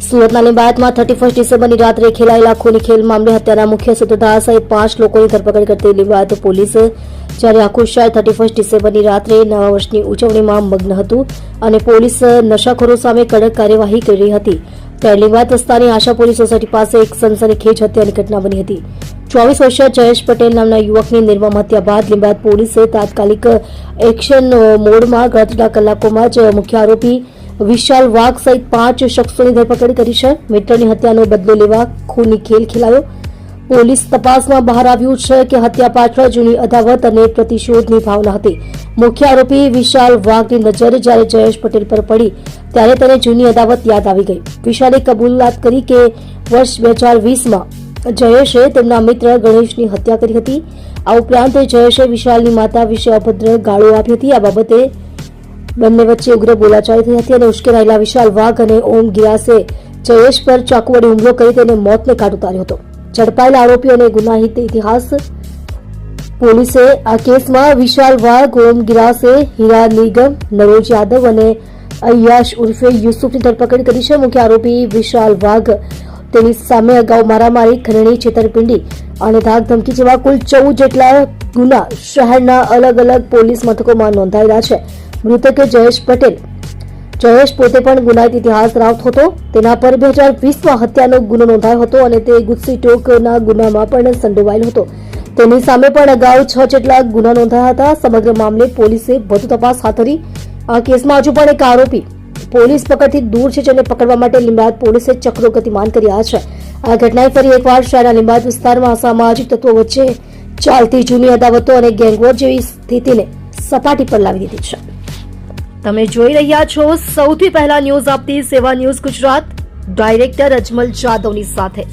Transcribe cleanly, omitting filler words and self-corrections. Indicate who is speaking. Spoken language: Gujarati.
Speaker 1: સુરતના લિંબાયતમાં 31 ડિસેમ્બરની રાત્રે ખેલાયેલા ખૂની ખેલ મામલે હત્યાના મુખ્ય સૂત્રધાર સહિત 5 લોકોની ધરપકડ કરતી લિંબાયત પોલીસ જ્યારે આખું શહેર 31 ડિસેમ્બરની રાત્રે નવા વર્ષની ઉજવણીમાં મગ્ન હતું અને પોલીસ નશાખોરો સામે કડક કાર્યવાહી કરી રહી હતી ત્યારે લિંબાયત વિસ્તારની આશાપુરી સોસાયટી પાસે એક સનસનીખેજ હત્યાની ઘટના બની હતી। 24 વર્ષીય જયેશ પટેલ નામના યુવકની નિર્મમ હત્યા બાદ લિંબાયત પોલીસે તાત્કાલિક એક્શન મોડમાં ગણતરીના કલાકોમાં જ મુખ્ય આરોપી વિશાલ વાઘ સહિત 5 શખ્સોની ધરપકડ કરી છે। મિત્રની હત્યાનો બદલો લેવા ખૂની ખેલ ખેલાયો। પોલીસ તપાસમાં બહાર આવ્યું છે કે હત્યા પાછળ જૂની અદાવત અને પ્રતિશોધની ભાવના હતી। મુખ્ય આરોપી વિશાલ વાઘની નજર જ્યારે જયેશ પટેલ પર પડી ત્યારે તેને જૂની અદાવત યાદ આવી ગઈ। વિશાલે કબૂલાત કરી કે વર્ષ 2020માં જયેશે તેમના મિત્ર ગણેશની હત્યા કરી હતી। આ ઉપરાંત જયેશે વિશાલની માતા વિશે અભદ્ર ગાળો આપી હતી। આ બાબતે બંને વચ્ચે ઉગ્ર બોલાચાલી થઈ હતી અને ઉશ્કેરાયેલા વિશાલ વાઘ અને ઓમ ગિરાસે જયેશ પર ચાકુ વડે હુમલો કરી તેને મોતને ઘાટ ઉતાર્યો હતો। ઝડપાયેલા આરોપીઓને ગુનાહિત ઇતિહાસ। પોલીસે આ કેસમાં વિશાલ વાઘ, ઓમ ગિરાસે, હીરા નિગમ, નરોજ યાદવ અને અય્યાશ ઉર્ફે યુસુફની ધરપકડ કરી છે। મુખ્ય આરોપી વિશાલ વાઘ તેની સામે અગાઉ મારામારી, ખંડણી, છેતરપિંડી અને ધાકધમકી જેવા કુલ 14 જેટલા ગુના શહેરના અલગ અલગ પોલીસ મથકોમાં નોંધાયેલા છે। મૃતક જયેશ પટેલ જયેશ પોતે પણ ગુનાહિત ઇતિહાસ ધરાવતો હતો। તેના પર 2020માં હત્યાનો ગુનો નોંધાયો હતો અને તે ગુસ્સીટોકના ગુનામાં પણ સંડોવાયેલો હતો। તેની સામે પણ અગાઉ 6 જેટલા ગુના નોંધાયા હતા। સમગ્ર મામલે પોલીસે વધુ તપાસ હાથ ધરી। આ કેસમાં હજુ પણ એક આરોપી પોલીસ પકડથી દૂર છે જેને પકડવા માટે લિંબાયત પોલીસે ચક્રો ગતિમાન કર્યા છે। આ ઘટનાએ ફરી એકવાર શહેરના લિંબાયત વિસ્તારમાં અસામાજિક તત્વો વચ્ચે ચાલતી જૂની અદાવતો અને ગેંગવોર જેવી સ્થિતિને સપાટી પર લાવી દીધી છે। તમે જોઈ રહ્યા છો સૌથી પહેલા ન્યૂઝ આપતી સેવા ન્યૂઝ ગુજરાત, ડાયરેક્ટર અજમલ જાદવની સાથે।